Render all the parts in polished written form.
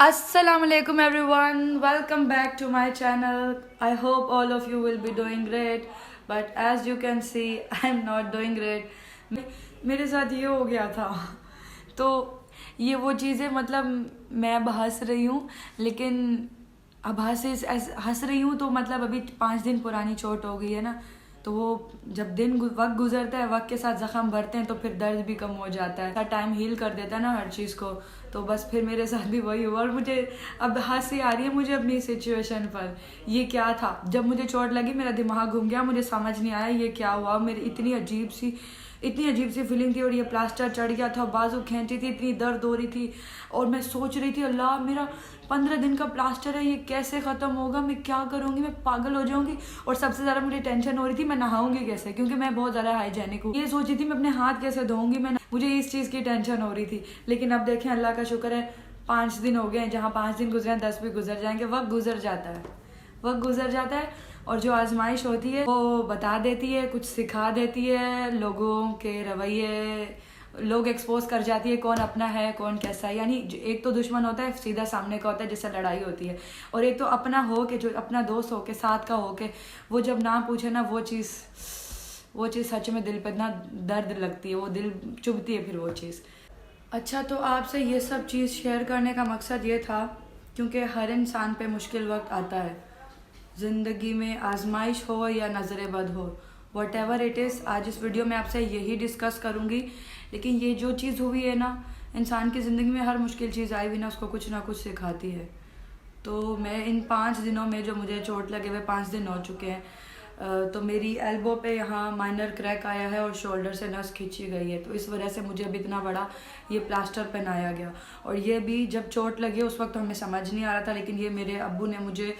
Assalamualaikum everyone, welcome back to my channel. I hope all of you will be doing great, but as you can see I'm not doing great. मेरे साथ ये हो गया था तो ये वो चीज़ें मतलब मैं अब हंस रही हूँ, लेकिन अब हंस रही हूँ तो मतलब अभी 5 दिन पुरानी चोट हो गई है ना, तो वो जब वक्त गुजरता है, वक्त के साथ जख्म भरते हैं तो फिर दर्द भी कम हो जाता है, टाइम हील कर देता है ना हर चीज़ को। तो बस फिर मेरे साथ भी वही हुआ और मुझे अब हंसी आ रही है मुझे अपनी सिचुएशन पर। ये क्या था, जब मुझे चोट लगी मेरा दिमाग घूम गया, मुझे समझ नहीं आया ये क्या हुआ। मेरी इतनी अजीब सी फीलिंग थी और ये प्लास्टर चढ़ गया था, बाजू खींची थी, इतनी दर्द हो रही थी और मैं सोच रही थी अल्लाह मेरा 15 दिन का प्लास्टर है, ये कैसे ख़त्म होगा, मैं क्या करूँगी, मैं पागल हो जाऊँगी। और सबसे ज़्यादा मुझे टेंशन हो रही थी मैं नहाऊंगी कैसे, क्योंकि मैं बहुत ज़्यादा हाइजेनिक हूँ। ये सोची थी मैं अपने हाथ कैसे धोऊंगी, मुझे इस चीज़ की टेंशन हो रही थी। लेकिन अब देखें अल्लाह का शुक्र है 5 दिन हो गए हैं, जहाँ 5 दिन गुजरे 10 भी गुजर जाएंगे। वक्त गुजर जाता है और जो आजमाइश होती है वो बता देती है, कुछ सिखा देती है, लोगों के रवैये लोग एक्सपोज कर जाती है, कौन अपना है कौन कैसा है। यानी एक तो दुश्मन होता है सीधा सामने का होता है जिससे लड़ाई होती है, और एक तो अपना हो के, जो अपना दोस्त हो के, साथ का हो के, वो जब ना पूछे ना, वो चीज़ सच में दिल पर इतना दर्द लगती है, वो दिल चुभती है फिर वो चीज़। अच्छा, तो आपसे ये सब चीज़ शेयर करने का मकसद ये था क्योंकि हर इंसान पे मुश्किल वक्त आता है ज़िंदगी में, आजमाइश हो या नज़र बद हो, वट एवर इट इज़। आज इस वीडियो में आपसे यही डिस्कस करूँगी। लेकिन ये जो चीज़ हुई है ना, इंसान की ज़िंदगी में हर मुश्किल चीज़ आई भी ना उसको कुछ ना कुछ सिखाती है। तो मैं इन 5 दिनों में, जो मुझे चोट लगे हुए 5 दिन हो चुके हैं, तो मेरी एल्बो पे यहाँ माइनर क्रैक आया है और शोल्डर से नस खींची गई है, तो इस वजह से मुझे अब इतना बड़ा ये प्लास्टर पहनाया गया। और ये भी जब चोट लगी उस वक्त हमें समझ नहीं आ रहा था, लेकिन ये मेरे अब्बू ने मुझे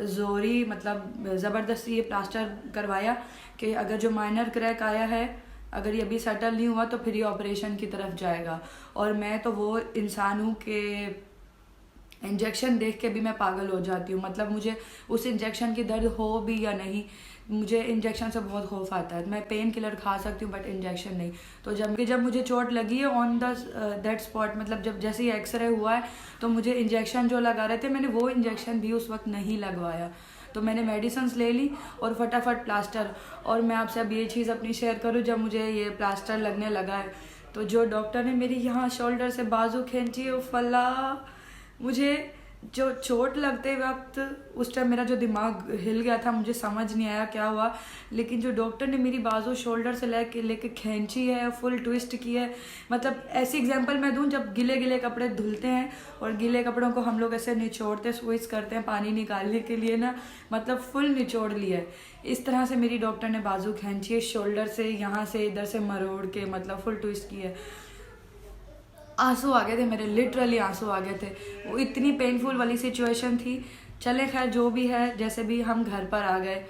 ज़ोरी मतलब ज़बरदस्ती ये प्लास्टर करवाया कि अगर जो माइनर क्रैक आया है, अगर ये अभी सेटल नहीं हुआ तो फिर ये ऑपरेशन की तरफ जाएगा। और मैं तो वो इंसान हूँ कि इंजेक्शन देख के भी मैं पागल हो जाती हूँ। मतलब मुझे उस इंजेक्शन की दर्द हो भी या नहीं, मुझे इंजेक्शन से बहुत खौफ आता है। मैं पेन किलर खा सकती हूँ बट इंजेक्शन नहीं। तो जब मुझे चोट लगी है ऑन द दैट स्पॉट, मतलब जब जैसे ही एक्सरे हुआ है तो मुझे इंजेक्शन जो लगा रहे थे, मैंने वो इंजेक्शन भी उस वक्त नहीं लगवाया। तो मैंने मेडिसिन ले ली और फटाफट प्लास्टर। और मैं आपसे अब ये चीज़ अपनी शेयर करूँ, जब मुझे ये प्लास्टर लगने लगा है तो जो डॉक्टर ने मेरी यहाँ शोल्डर से बाजू खींची, फला मुझे जो चोट लगते वक्त उस टाइम मेरा जो दिमाग हिल गया था, मुझे समझ नहीं आया क्या हुआ। लेकिन जो डॉक्टर ने मेरी बाजू शोल्डर से लेके खींची है, फुल ट्विस्ट की है। मतलब ऐसी एग्जांपल मैं दूं, जब गिले कपड़े धुलते हैं और गीले कपड़ों को हम लोग ऐसे निचोड़ते, स्विच करते हैं पानी निकालने के लिए ना, मतलब फुल निचोड़ लिया है। इस तरह से मेरी डॉक्टर ने बाजू खींची है, शोल्डर से यहाँ से इधर से मरोड़ के, मतलब फुल ट्विस्ट की है। आंसू आ गए थे मेरे, लिटरली आंसू आ गए थे। वो इतनी पेनफुल वाली सिचुएशन थी। चले खैर जो भी है, जैसे भी हम घर पर आ गए।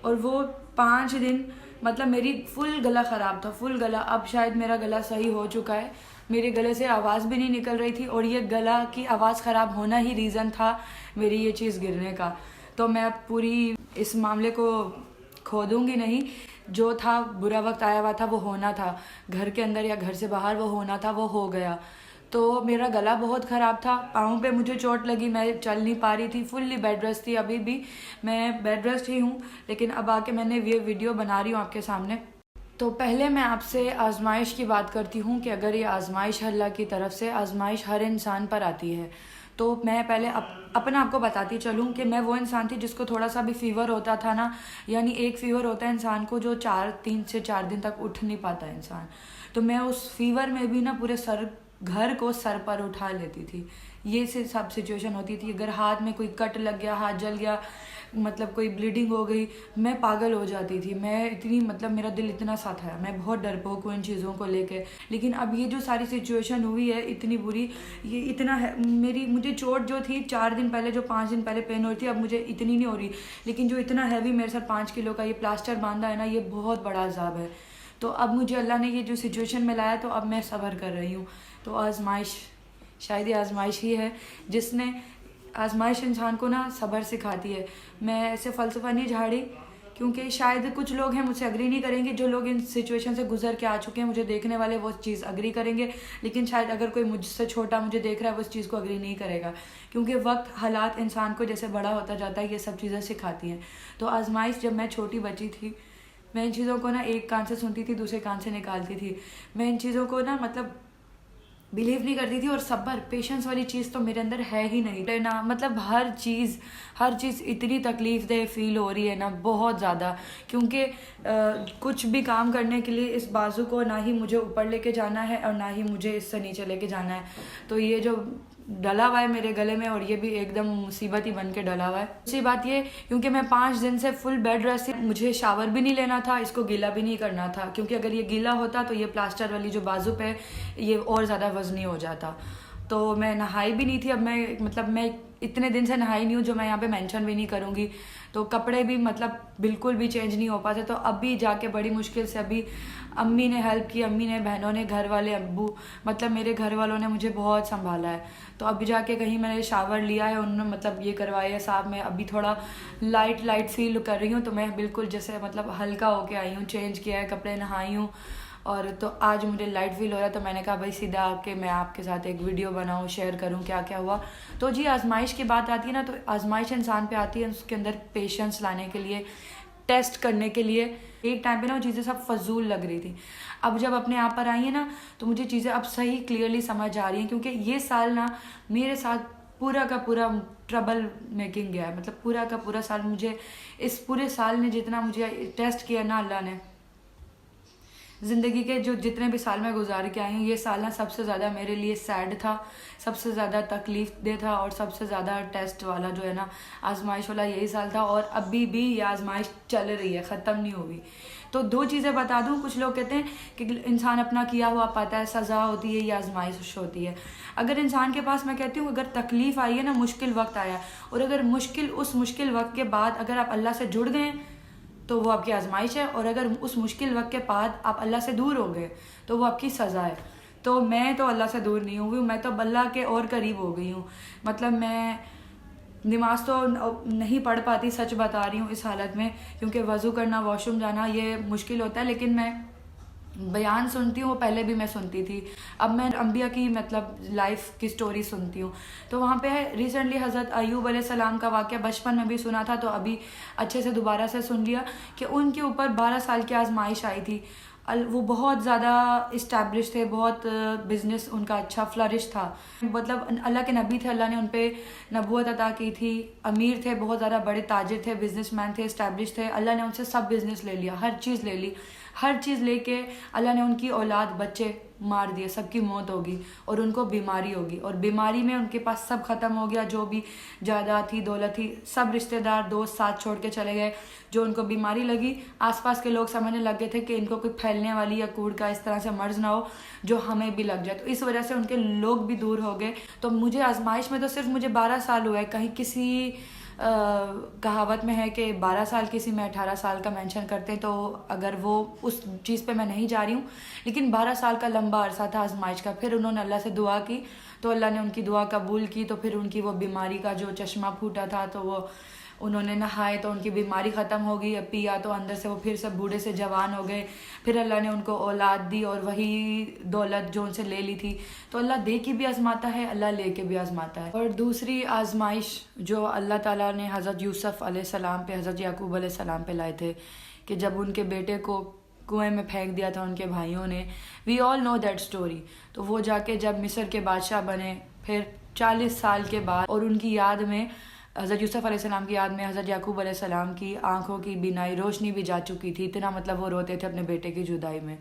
और वो 5 दिन मतलब मेरी फुल गला ख़राब था, फुल गला। अब शायद मेरा गला सही हो चुका है, मेरे गले से आवाज़ भी नहीं निकल रही थी, और ये गला की आवाज़ ख़राब होना ही रीज़न था मेरी ये चीज़ गिरने का। तो मैं पूरी इस मामले को खोदूंगी नहीं, जो था बुरा वक्त आया हुआ था वो होना था, घर के अंदर या घर से बाहर वो होना था, वो हो गया। तो मेरा गला बहुत ख़राब था, पाँव पे मुझे चोट लगी, मैं चल नहीं पा रही थी, फुल्ली बेड रेस्ट थी। अभी भी मैं बेड रेस्ट ही हूँ, लेकिन अब आके मैंने ये वीडियो बना रही हूँ आपके सामने। तो पहले मैं आपसे आजमाइश की बात करती हूँ कि अगर ये आजमाइश अल्लाह की तरफ से, आजमाइश हर इंसान पर आती है। तो मैं पहले अपना आपको बताती चलूँ कि मैं वो इंसान थी जिसको थोड़ा सा भी फीवर होता था ना, यानी एक फीवर होता है इंसान को जो 3 से 4 दिन तक उठ नहीं पाता इंसान, तो मैं उस फीवर में भी ना पूरे घर को सर पर उठा लेती थी। ये सब सिचुएशन होती थी। अगर हाथ में कोई कट लग गया, हाथ जल गया, मतलब कोई ब्लीडिंग हो गई, मैं पागल हो जाती थी। मैं इतनी, मतलब मेरा दिल इतना सा था, मैं बहुत डरपोक हूँ इन चीज़ों को लेके। लेकिन अब ये जो सारी सिचुएशन हुई है इतनी बुरी, ये इतना है, मुझे चोट जो थी 4 दिन पहले, जो 5 दिन पहले पेन हो रही थी, अब मुझे इतनी नहीं हो रही। लेकिन जो इतना हैवी मेरे साथ 5 किलो का ये प्लास्टर बांधा है ना, ये बहुत बड़ा अजाब है। तो अब मुझे अल्लाह ने ये जो सिचुएशन में लाया, तो अब मैं सब्र कर रही हूँ। तो आजमाइश, शायद ये आजमाइश ही है जिसने, आजमाइश इंसान को ना सब्र सिखाती है। मैं ऐसे फ़लसफ़ा नहीं झाड़ी क्योंकि शायद कुछ लोग हैं मुझसे अग्री नहीं करेंगे, जो लोग इन सिचुएशन से गुजर के आ चुके हैं, मुझे देखने वाले वो चीज़ अग्री करेंगे, लेकिन शायद अगर कोई मुझसे छोटा मुझे देख रहा है वो उस चीज़ को अग्री नहीं करेगा, क्योंकि वक्त हालात इंसान को जैसे बड़ा होता जाता है ये सब चीज़ें सिखाती हैं। तो आजमाइश, जब मैं छोटी बच्ची थी, मैं इन चीज़ों को ना एक कान से सुनती थी, दूसरे कान से निकालती थी। मैं इन चीज़ों को ना मतलब बिलीव नहीं करती थी, और सब्र पेशेंस वाली चीज़ तो मेरे अंदर है ही नहीं ना। मतलब हर चीज़ इतनी तकलीफ दे फील हो रही है ना, बहुत ज़्यादा, क्योंकि कुछ भी काम करने के लिए इस बाजू को ना ही मुझे ऊपर लेके जाना है और ना ही मुझे इससे नीचे लेके जाना है। तो ये जो डला हुआ है मेरे गले में, और ये भी एकदम मुसीबत ही बन के डला हुआ है। दूसरी बात ये, क्योंकि मैं 5 दिन से फुल बेड रेस्ट थी, मुझे शावर भी नहीं लेना था, इसको गीला भी नहीं करना था, क्योंकि अगर ये गीला होता तो ये प्लास्टर वाली जो बाजू पे ये और ज़्यादा वजनी हो जाता। तो मैं नहाई भी नहीं थी। अब मैं इतने दिन से नहाई नहीं हूँ, जो मैं यहाँ पे मेंशन भी नहीं करूँगी। तो कपड़े भी मतलब बिल्कुल भी चेंज नहीं हो पाते। तो अभी जाके बड़ी मुश्किल से अभी अम्मी ने हेल्प की, अम्मी ने, बहनों ने, घर वाले, अब्बू, मतलब मेरे घर वालों ने मुझे बहुत संभाला है। तो अभी जाके कहीं मैंने शावर लिया है, उन्होंने मतलब ये करवाया है साहब। मैं अभी थोड़ा लाइट फील कर रही हूँ, तो मैं बिल्कुल जैसे मतलब हल्का होके आई हूँ, चेंज किया है, कपड़े नहाई हूँ, और तो आज मुझे लाइट फील हो रहा है। तो मैंने कहा भाई सीधा आके मैं आपके साथ एक वीडियो बनाऊँ, शेयर करूँ क्या क्या हुआ। तो जी, आजमाइश की बात आती है ना, तो आजमाइश इंसान पे आती है उसके अंदर पेशेंस लाने के लिए, टेस्ट करने के लिए। एक टाइम पे ना वो चीज़ें सब फजूल लग रही थी, अब जब अपने आप पर आई है ना, तो मुझे चीज़ें अब सही क्लियरली समझ आ रही हैं। क्योंकि ये साल ना मेरे साथ पूरा का पूरा ट्रबल मेकिंग गया है। मतलब पूरा का पूरा साल, मुझे इस पूरे साल ने जितना मुझे टेस्ट किया ना अल्लाह ने, ज़िंदगी के जो जितने भी साल मैं गुजार के आई हूँ, ये साल ना सबसे ज़्यादा मेरे लिए सैड था, सबसे ज़्यादा तकलीफ दे था, और सबसे ज़्यादा टेस्ट वाला जो है ना, आजमाइश वाला यही साल था। और अभी भी ये आजमाइश चल रही है, ख़त्म नहीं हुई। तो 2 चीज़ें बता दूँ, कुछ लोग कहते हैं कि इंसान अपना किया हुआ पाता है, सज़ा होती है या आजमाइश होती है। अगर इंसान के पास, मैं कहती हूँ, अगर तकलीफ़ आई है ना, मुश्किल वक्त आया, और अगर उस मुश्किल वक्त के बाद अगर आप अल्लाह से जुड़ गए तो वो आपकी आजमाइश है, और अगर उस मुश्किल वक्त के बाद आप अल्लाह से दूर हो गए तो वो आपकी सज़ा है। तो मैं तो अल्लाह से दूर नहीं हुई, मैं तो अल्लाह के और करीब हो गई हूँ। मतलब मैं नमाज तो नहीं पढ़ पाती, सच बता रही हूँ, इस हालत में, क्योंकि वज़ू करना, वॉशरूम जाना ये मुश्किल होता है। लेकिन मैं बयान सुनती हूँ, वो पहले भी मैं सुनती थी, अब मैं अंबिया की मतलब लाइफ की स्टोरी सुनती हूँ। तो वहाँ पे है, रिसेंटली हज़रत अय्यूब अलैहिस्सलाम का वाक़या बचपन में भी सुना था, तो अभी अच्छे से दोबारा से सुन लिया कि उनके ऊपर 12 साल की आजमाइश आई थी। वो बहुत ज़्यादा इस्टेब्लिश थे, बहुत बिजनेस उनका अच्छा फ्लरिश था। मतलब अल्लाह के नबी थे, अल्लाह ने उन पर नबूवत अता की थी, अमीर थे, बहुत ज़्यादा बड़े ताजिर थे, बिजनेसमैन थे, इस्टेब्लिश थे। अल्लाह ने उनसे सब बिजनेस ले लिया, हर चीज़ ले ली, हर चीज़ लेके अल्लाह ने उनकी औलाद, बच्चे मार दिए, सबकी मौत होगी, और उनको बीमारी होगी, और बीमारी में उनके पास सब खत्म हो गया, जो भी जायदाद थी, दौलत थी, सब रिश्तेदार, दोस्त साथ छोड़ के चले गए। जो उनको बीमारी लगी, आसपास के लोग समझने लग गए थे कि इनको कोई फैलने वाली या कूड़ का इस तरह से मर्ज ना हो जो हमें भी लग जाए। तो इस वजह से उनके लोग भी दूर हो गए। तो मुझे आजमाइश में तो सिर्फ मुझे 12 साल हुआ है। कहीं किसी कहावत में है कि 12 साल, किसी में 18 साल का मेंशन करते हैं, तो अगर वो उस चीज़ पे मैं नहीं जा रही हूँ, लेकिन 12 साल का लंबा अरसा था आजमाइश का। फिर उन्होंने अल्लाह से दुआ की, तो अल्लाह ने उनकी दुआ कबूल की। तो फिर उनकी वो बीमारी का जो चश्मा फूटा था, तो वो उन्होंने नहाए तो उनकी बीमारी ख़त्म हो गई, पिया तो अंदर से वो फिर से बूढ़े से जवान हो गए। फिर अल्लाह ने उनको औलाद दी, और वही दौलत जो उनसे ले ली थी। तो अल्लाह दे के भी आजमाता है, अल्लाह ले के भी आजमाता है। और दूसरी आजमाइश जो अल्लाह ताला ने हज़रत यूसुफ अलैहिस्सलाम पे, हज़रत याकूब अलैहिस्सलाम पे लाए थे, कि जब उनके बेटे को कुएं में फेंक दिया था उनके भाइयों ने, we all know that story. तो वो जाके जब मिस्र के बादशाह बने, फिर 40 साल के बाद, और उनकी याद में, हज़रत यूसुफ अलैहिस्सलाम की याद में, हज़रत याकूब अलैहिस्सलाम की आंखों की बीनाई, रोशनी भी जा चुकी थी। इतना मतलब वो रोते थे अपने बेटे की जुदाई में,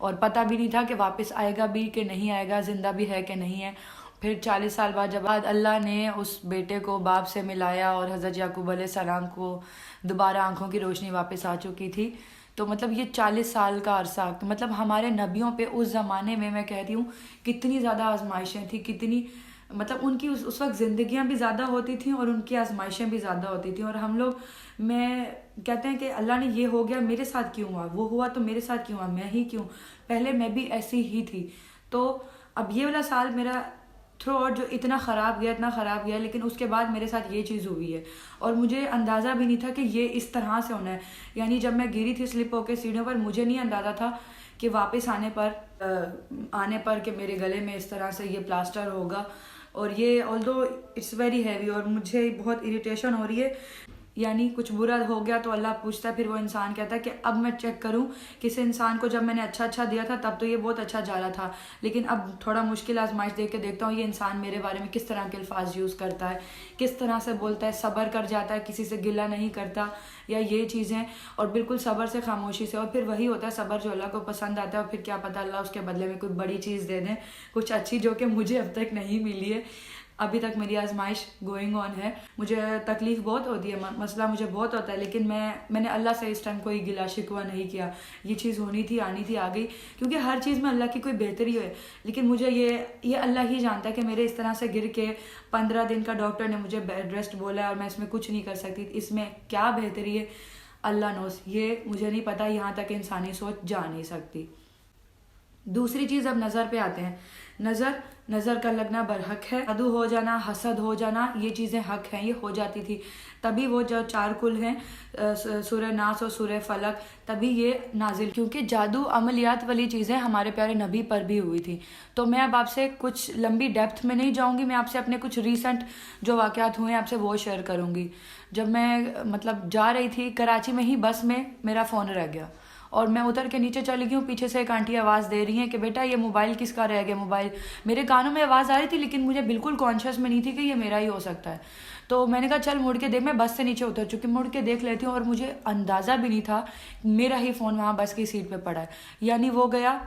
और पता भी नहीं था कि वापस आएगा भी कि नहीं आएगा, ज़िंदा भी है कि नहीं है। फिर 40 साल बाद जब अल्लाह ने उस बेटे को बाप से मिलाया, और हज़रत याकूब अलैहिस्सलाम को दोबारा आंखों की रोशनी वापस आ चुकी थी। तो मतलब ये 40 साल का अरसा, मतलब हमारे नबियों पे उस ज़माने में, मैं कहती हूँ, कितनी ज़्यादा आजमाइशें थी, कितनी मतलब उनकी उस वक्त ज़िंदगियाँ भी ज़्यादा होती थी, और उनकी आजमाइशें भी ज़्यादा होती थी। और हम लोग, मैं कहते हैं कि अल्लाह ने ये हो गया, मेरे साथ क्यों हुआ, वो हुआ तो मेरे साथ क्यों हुआ, मैं ही क्यों, पहले मैं भी ऐसी ही थी। तो अब ये वाला साल मेरा थ्रू आउट जो इतना ख़राब गया, लेकिन उसके बाद मेरे साथ ये चीज़ हुई है और मुझे अंदाज़ा भी नहीं था कि ये इस तरह से होना है। यानी जब मैं गिरी थी स्लिप होकर सीढ़ियों पर, मुझे नहीं अंदाज़ा था कि वापस आने पर कि मेरे गले में इस तरह से ये प्लास्टर होगा। और ये ऑल्दो इट्स वेरी हैवी और मुझे बहुत इरिटेशन हो रही है। यानी कुछ बुरा हो गया तो अल्लाह पूछता है, फिर वो इंसान कहता है कि अब मैं चेक करूं किसी इंसान को, जब मैंने अच्छा दिया था तब तो ये बहुत अच्छा जा रहा था, लेकिन अब थोड़ा मुश्किल आजमाइश देख के देखता हूँ ये इंसान मेरे बारे में किस तरह के अल्फाज यूज़ करता है, किस तरह से बोलता है, सब्र कर जाता है, किसी से गिला नहीं करता या ये चीज़ें, और बिल्कुल सब्र से खामोशी से। और फिर वही होता है सब्र जो अल्लाह को पसंद आता है, और फिर क्या पता अल्लाह उसके बदले में कोई बड़ी चीज़ दे दें, कुछ अच्छी, जो कि मुझे अब तक नहीं मिली है। अभी तक मेरी आजमाइश गोइंग ऑन है। मुझे तकलीफ़ बहुत होती है, मसला मुझे बहुत होता है, लेकिन मैंने अल्लाह से इस टाइम कोई गिला शिकवा नहीं किया। ये चीज़ होनी थी, आनी थी, आ गई, क्योंकि हर चीज़ में अल्लाह की कोई बेहतरी है। लेकिन मुझे ये अल्लाह ही जानता है कि मेरे इस तरह से गिर के 15 दिन का डॉक्टर ने मुझे बेड रेस्ट बोला है और मैं इसमें कुछ नहीं कर सकती, इसमें क्या बेहतरी है अल्लाह नोस, ये मुझे नहीं पता, यहाँ तक इंसानी सोच जा नहीं सकती। दूसरी चीज़, अब नज़र पे आते हैं। नज़र का लगना बरहक है, जादू हो जाना, हसद हो जाना, ये चीज़ें हक हैं, ये हो जाती थी। तभी वो जो 4 कुल हैं, सूरह नास और सूरह फलक, तभी ये नाजिल, क्योंकि जादू अमलियात वाली चीज़ें हमारे प्यारे नबी पर भी हुई थी। तो मैं अब आपसे कुछ लंबी डेप्थ में नहीं जाऊँगी, मैं आपसे अपने कुछ रीसेंट जो वाक़यात हुए हैं आपसे वो शेयर करूँगी। जब मैं जा रही थी कराची में ही, बस में मेरा फ़ोन रह गया और मैं उतर के नीचे चली गई हूँ। पीछे से एक आंटी आवाज़ दे रही हैं कि बेटा ये मोबाइल किसका रह गया। मोबाइल मेरे कानों में आवाज़ आ रही थी, लेकिन मुझे बिल्कुल कॉन्शियस में नहीं थी कि ये मेरा ही हो सकता है। तो मैंने कहा चल मुड़ के देख, मैं बस से नीचे उतर चुकी, मुड़ के देख लेती हूँ, और मुझे अंदाज़ा भी नहीं था मेरा ही फ़ोन वहाँ बस की सीट पर पड़ा है। यानी वो गया,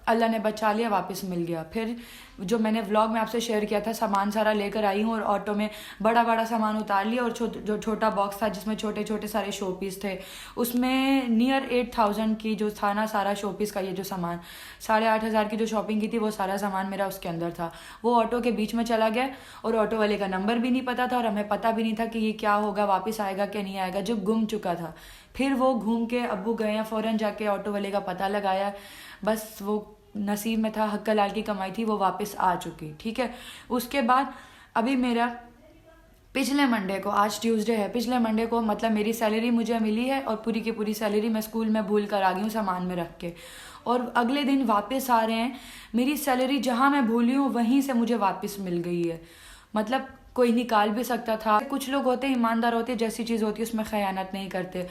अल्लाह ने बचा लिया, वापस मिल गया। फिर जो मैंने व्लॉग में आपसे शेयर किया था, सामान सारा लेकर आई हूँ और ऑटो में बड़ा सामान उतार लिया, और जो छोटा बॉक्स था जिसमें छोटे छोटे सारे शो पीस थे, उसमें नियर 8000 की जो था ना सारा शो पीस का ये जो सामान, 8500 की जो शॉपिंग की थी वो सारा सामान मेरा उसके अंदर था। वो ऑटो के बीच में चला गया और ऑटो वाले का नंबर भी नहीं पता था और हमें पता भी नहीं था कि ये क्या होगा, वापस आएगा कि नहीं आएगा, जो गुम चुका था। फिर वो घूम के अब्बू गए हैं, फ़ौरन जाके ऑटो वाले का पता लगाया, बस वो नसीब में था, हक्का लाल की कमाई थी, वो वापस आ चुकी। ठीक है, उसके बाद अभी मेरा पिछले मंडे को, आज ट्यूसडे है, पिछले मंडे को मतलब मेरी सैलरी मुझे मिली है और पूरी की पूरी सैलरी मैं स्कूल में भूल कर आ गई हूँ सामान में रख के, और अगले दिन वापस आ रहे हैं। मेरी सैलरी जहाँ मैं भूली हूँ वहीं से मुझे वापस मिल गई है। मतलब कोई निकाल भी सकता था। कुछ लोग होते हैं ईमानदार होते हैं, जैसी चीज़ होती है उसमें खयानत नहीं करते।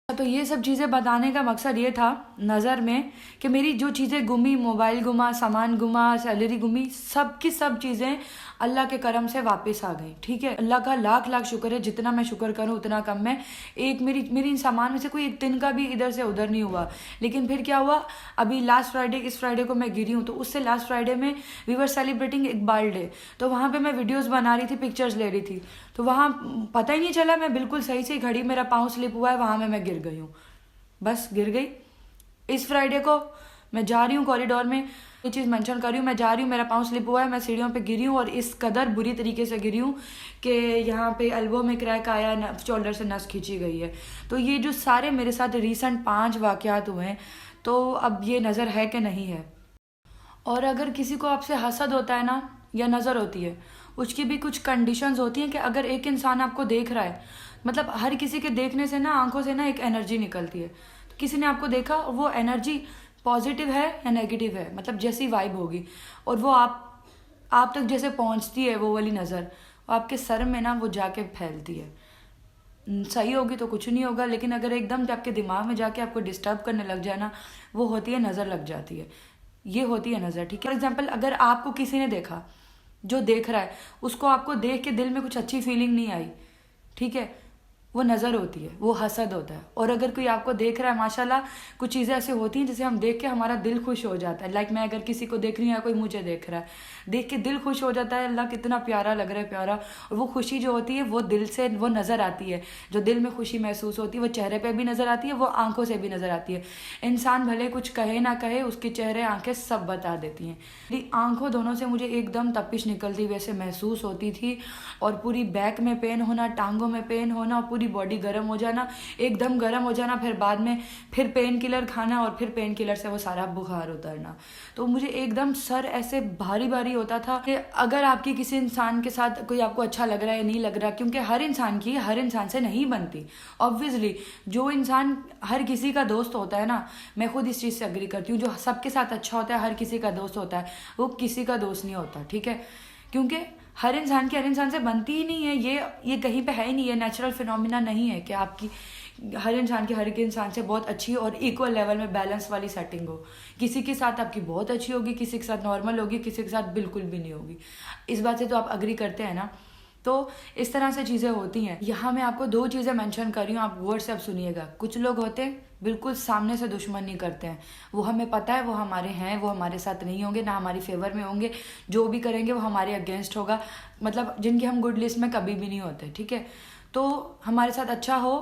तो ये सब चीज़ें बताने का मकसद ये था नज़र में कि मेरी जो चीज़ें गुमी, मोबाइल गुमा, सामान गुमा, सैलरी गुमी, सब की सब चीज़ें अल्लाह के करम से वापस आ गई। ठीक है, अल्लाह का लाख लाख शुक्र है, जितना मैं शुक्र करूं उतना कम है। एक मेरी इन सामान में से कोई एक दिन का भी इधर से उधर नहीं हुआ। लेकिन फिर क्या हुआ, अभी लास्ट फ्राइडे, इस फ्राइडे को मैं गिरी हूँ, तो उससे लास्ट फ्राइडे में we were celebrating Iqbal day, तो वहाँ पर मैं वीडियोज़ बना रही थी, पिक्चर्स ले रही थी, तो वहाँ पता ही नहीं चला, मैं बिल्कुल सही से घड़ी मेरा पाँव स्लिप हुआ है, वहाँ में मैं गिर गई हूँ, बस गिर गई। इस फ्राइडे को मैं जा रही हूँ कॉरिडोर में, ये चीज़ मेंशन कर रही हूँ, मैं जा रही हूँ, मेरा पाँव स्लिप हुआ है, मैं सीढ़ियों पे गिरी हूँ और इस कदर बुरी तरीके से गिरी हूँ कि यहाँ पे एल्बो में क्रैक आया, शोल्डर से नस खींची गई है। तो ये जो सारे मेरे साथ रिसेंट 5 वाक़यात हुए हैं, तो अब ये नज़र है कि नहीं है। और अगर किसी को आपसे हसद होता है ना, या नज़र होती है, उसकी भी कुछ कंडीशंस होती हैं कि अगर एक इंसान आपको देख रहा है, मतलब हर किसी के देखने से ना, आंखों से ना एक एनर्जी निकलती है। तो किसी ने आपको देखा, वो एनर्जी पॉजिटिव है या नेगेटिव है, मतलब जैसी वाइब होगी, और वो आप तक जैसे पहुंचती है वो वाली नज़र, वो आपके सर में ना वो जाके फैलती है। सही होगी तो कुछ नहीं होगा, लेकिन अगर एकदम आपके दिमाग में जाके आपको डिस्टर्ब करने लग जाए ना, वो होती है नज़र लग जाती है, ये होती है नज़र। ठीक है, फॉर एग्जाम्पल अगर आपको किसी ने देखा, जो देख रहा है उसको आपको देख के दिल में कुछ अच्छी फीलिंग नहीं आई, ठीक है, वो नज़र होती है, वो हसद होता है। और अगर कोई आपको देख रहा है, माशाल्लाह कुछ चीज़ें ऐसी होती हैं जिसे हम देख के हमारा दिल खुश हो जाता है। लाइक मैं अगर किसी को देख रही हूँ या कोई मुझे देख रहा है, देख के दिल खुश हो जाता है, अल्लाह कितना प्यारा लग रहा है, प्यारा। और वो खुशी जो होती है वो दिल से वो नज़र आती है, जो दिल में खुशी महसूस होती है वो चेहरे पर भी नज़र आती है, वो आंखों से भी नज़र आती है। इंसान भले कुछ कहे ना कहे, उसके चेहरे आंखें सब बता देती हैं। मेरी आंखों दोनों से मुझे एकदम तपिश निकलती वैसे महसूस होती थी, और पूरी बैक में पेन होना, टांगों में पेन होना, पूरी पूरी बॉडी गर्म हो जाना, एकदम गर्म हो जाना, फिर बाद में फिर पेन किलर खाना और फिर पेन किलर से वो सारा बुखार उतरना। तो मुझे एकदम सर ऐसे भारी भारी होता था कि अगर आपकी किसी इंसान के साथ कोई आपको अच्छा लग रहा है या नहीं लग रहा, क्योंकि हर इंसान से नहीं बनती ऑब्वियसली। जो इंसान हर किसी का दोस्त होता है ना, मैं खुद इस चीज़ से अग्री करती हूँ, जो सबके साथ अच्छा होता है, हर किसी का दोस्त होता है, वो किसी का दोस्त नहीं होता, ठीक है। क्योंकि हर इंसान से बनती ही नहीं है, ये कहीं पे है ही नहीं, है नेचुरल फिनोमिना नहीं है कि आपकी हर एक इंसान से बहुत अच्छी और इक्वल लेवल में बैलेंस वाली सेटिंग हो। किसी के साथ आपकी बहुत अच्छी होगी, किसी के साथ नॉर्मल होगी, किसी के साथ बिल्कुल भी नहीं होगी। इस बात से तो आप अग्री करते हैं ना। तो इस तरह से चीज़ें होती हैं। यहाँ मैं आपको 2 चीज़ें मेंशन कर रही हूँ, आप गौर से अब सुनिएगा। कुछ लोग होते हैं बिल्कुल सामने से दुश्मन नहीं करते हैं, वो हमें पता है वो हमारे हैं, वो हमारे साथ नहीं होंगे, ना हमारी फेवर में होंगे, जो भी करेंगे वो हमारे अगेंस्ट होगा, मतलब जिनकी हम गुड लिस्ट में कभी भी नहीं होते, ठीक है। तो हमारे साथ अच्छा हो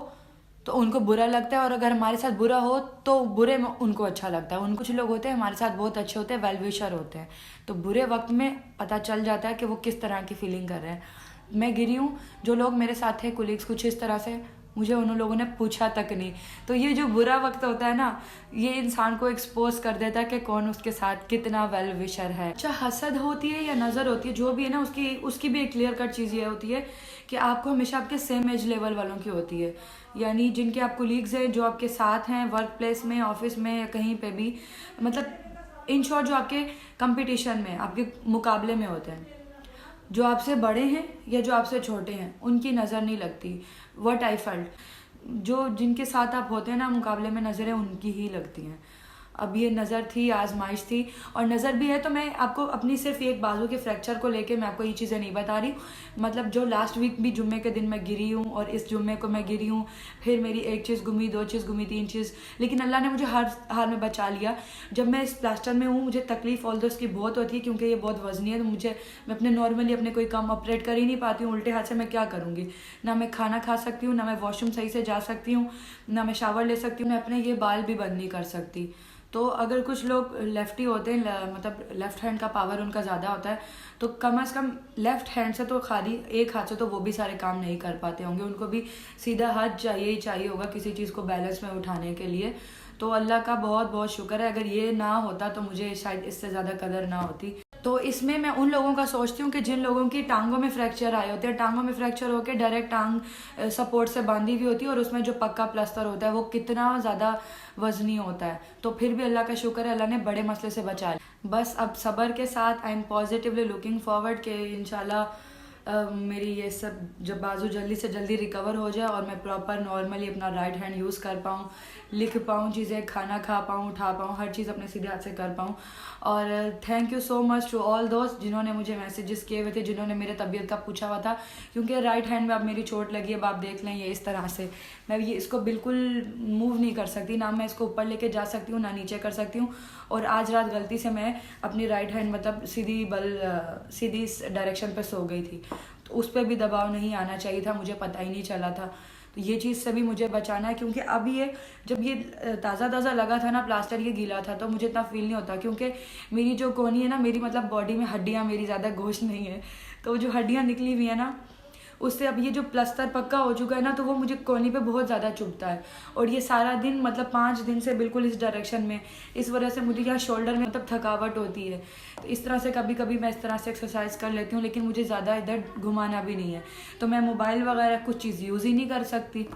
तो उनको बुरा लगता है, और अगर हमारे साथ बुरा हो तो बुरे में उनको अच्छा लगता है। कुछ लोग होते हैं हमारे साथ बहुत अच्छे होते हैं, वेल विशर होते हैं, तो बुरे वक्त में पता चल जाता है कि वो किस तरह की फीलिंग कर रहे हैं। मैं गिरी हूँ, जो लोग मेरे साथ थे कोलीग्स कुछ इस तरह से, मुझे उन लोगों ने पूछा तक नहीं। तो ये जो बुरा वक्त होता है ना, ये इंसान को एक्सपोज कर देता है कि कौन उसके साथ कितना वेल विशर है। अच्छा, हसद होती है या नज़र होती है, जो भी है ना, उसकी भी एक क्लियर कट चीज़ ये होती है कि आपको हमेशा आपके सेम एज लेवल वालों की होती है, यानी जिनके आप कोलीग्स हैं, जो आपके साथ हैं वर्क प्लेस में, ऑफिस में या कहीं पे भी, मतलब इन शॉर्ट जो आपके कंपटीशन में, आपके मुकाबले में होते हैं। जो आपसे बड़े हैं या जो आपसे छोटे हैं, उनकी नज़र नहीं लगती। व्हाट आई फेल्ट, जो जिनके साथ आप होते हैं ना मुकाबले में, नज़रें उनकी ही लगती हैं। अब ये नज़र थी, आजमाइश थी, और नज़र भी है। तो मैं आपको अपनी सिर्फ एक बाजू के फ्रैक्चर को लेके मैं आपको ये चीज़ें नहीं बता रही, मतलब जो लास्ट वीक भी जुम्मे के दिन मैं गिरी हूँ और इस जुम्मे को मैं गिरी हूँ, फिर मेरी 1 चीज़ घूमी, 2 चीज़ घूमी, 3 चीज़, लेकिन अल्लाह ने मुझे हर हाल में बचा लिया। जब मैं इस प्लास्टर में हूँ, मुझे तकलीफ ऑल्दो इसकी बहुत होती है, क्योंकि ये बहुत वजनी है, तो मैं अपने नॉर्मली अपने कोई काम ऑपरेट कर ही नहीं पाती हूँ। उल्टे हाथ से मैं क्या करूँगी, ना मैं खाना खा सकती हूँ, ना मैं वॉशरूम सही से जा सकती हूँ, ना मैं शावर ले सकती हूँ, ना अपने ये बाल भी बंद नहीं कर सकती। तो अगर कुछ लोग लेफ्टी होते हैं, मतलब लेफ्ट हैंड का पावर उनका ज़्यादा होता है, तो कम से कम लेफ्ट हैंड से तो खाली एक हाथ से तो वो भी सारे काम नहीं कर पाते होंगे, उनको भी सीधा हाथ चाहिए ही चाहिए होगा किसी चीज़ को बैलेंस में उठाने के लिए। तो अल्लाह का बहुत बहुत शुक्र है, अगर ये ना होता तो मुझे शायद इससे ज़्यादा कदर ना होती। तो इसमें मैं उन लोगों का सोचती हूँ कि जिन लोगों की टांगों में फ्रैक्चर आए होते हैं, टांगों में फ्रैक्चर होकर डायरेक्ट टांग सपोर्ट से बांधी हुई होती है, और उसमें जो पक्का प्लास्टर होता है वो कितना ज़्यादा वजनी होता है, तो फिर भी अल्लाह का शुक्र है, अल्लाह ने बड़े मसले से बचा लिया। बस अब सब्र के साथ I am positively looking forward कि इंशाल्लाह मेरी ये सब जब बाजू जल्दी से जल्दी रिकवर हो जाए और मैं प्रॉपर नॉर्मली अपना राइट हैंड यूज़ कर पाऊँ, लिख पाऊँ चीज़ें, खाना खा पाऊँ, उठा पाऊँ, हर चीज़ अपने सीधे हाथ से कर पाऊँ। और thank you so much to all दोस्त जिन्होंने मुझे मैसेजेस किए हुए थे, जिन्होंने मेरे तबीयत का पूछा हुआ था, क्योंकि राइट हैंड में अब मेरी चोट लगी है। अब आप देख लें, ये इस तरह से मैं ये इसको बिल्कुल मूव नहीं कर सकती, ना मैं इसको ऊपर लेके जा सकती हूँ, ना नीचे कर सकती हूँ। और आज रात गलती से मैं अपनी राइट हैंड मतलब सीधी डायरेक्शन पे सो गई थी, तो उस पर भी दबाव नहीं आना चाहिए था, मुझे पता ही नहीं चला था। तो ये चीज़ से भी मुझे बचाना है, क्योंकि अब ये जब ये ताज़ा लगा था ना प्लास्टर, ये गीला था, तो मुझे इतना फील नहीं होता, क्योंकि मेरी जो कोहनी है ना, मेरी मतलब बॉडी में हड्डियाँ, मेरी ज़्यादा गोश्त नहीं है, तो जो हड्डियाँ निकली हुई है ना, उससे अब ये जो प्लास्टर पक्का हो चुका है ना, तो वो मुझे कोहनी पे बहुत ज़्यादा चुभता है। और ये सारा दिन मतलब 5 दिन से बिल्कुल इस डायरेक्शन में, इस वजह से मुझे यहाँ शोल्डर में मतलब थकावट होती है। तो इस तरह से कभी कभी मैं इस तरह से एक्सरसाइज कर लेती हूँ, लेकिन मुझे ज़्यादा इधर घुमाना भी नहीं है, तो मैं मोबाइल वगैरह कुछ चीज़ यूज़ ही नहीं कर सकती।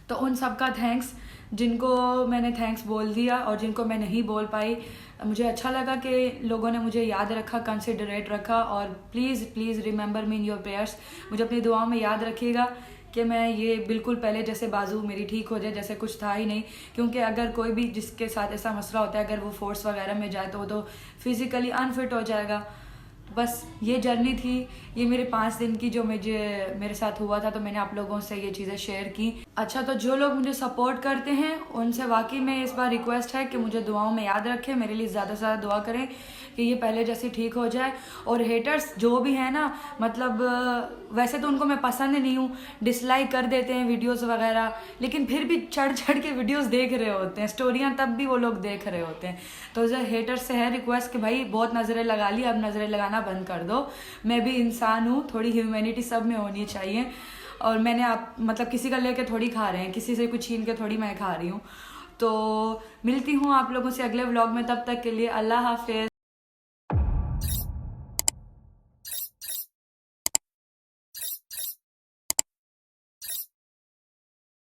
तो उन सब का थैंक्स, जिनको मैंने थैंक्स बोल दिया और जिनको मैं नहीं बोल पाई, मुझे अच्छा लगा कि लोगों ने मुझे याद रखा, कंसिडरेट रखा। और please remember me in your prayers, मुझे अपनी दुआओं में याद रखिएगा कि मैं ये बिल्कुल पहले जैसे बाजू मेरी ठीक हो जाए, जैसे कुछ था ही नहीं। क्योंकि अगर कोई भी जिसके साथ ऐसा मसला होता है, अगर वो फोर्स वगैरह में जाए तो वो तो फिज़िकली अनफिट हो जाएगा। बस ये जर्नी थी, ये मेरे 5 दिन की जो मेरे साथ हुआ था, तो मैंने आप लोगों से ये चीज़ें शेयर की। अच्छा, तो जो लोग मुझे सपोर्ट करते हैं उनसे वाकई में इस बार रिक्वेस्ट है कि मुझे दुआओं में याद रखें, मेरे लिए ज़्यादा से ज़्यादा दुआ करें कि ये पहले जैसी ठीक हो जाए। और हेटर्स जो भी है ना, मतलब वैसे तो उनको मैं पसंद नहीं हूँ, डिसलाइक कर देते हैं वीडियोस वगैरह, लेकिन फिर भी चढ़ के वीडियोस देख रहे होते हैं, स्टोरियाँ तब भी वो लोग देख रहे होते हैं। तो जो हेटर्स से है रिक्वेस्ट कि भाई बहुत नज़रें लगा ली, अब नज़रें लगाना बंद कर दो। मैं भी इंसान हूँ, थोड़ी ह्यूमैनिटी सब में होनी चाहिए। और मैंने आप मतलब किसी का लेके थोड़ी खा रहे हैं, किसी से कुछ छीन के थोड़ी मैं खा रही हूँ। तो मिलती हूँ आप लोगों से अगले व्लॉग में, तब तक के लिए अल्लाह हाफिज।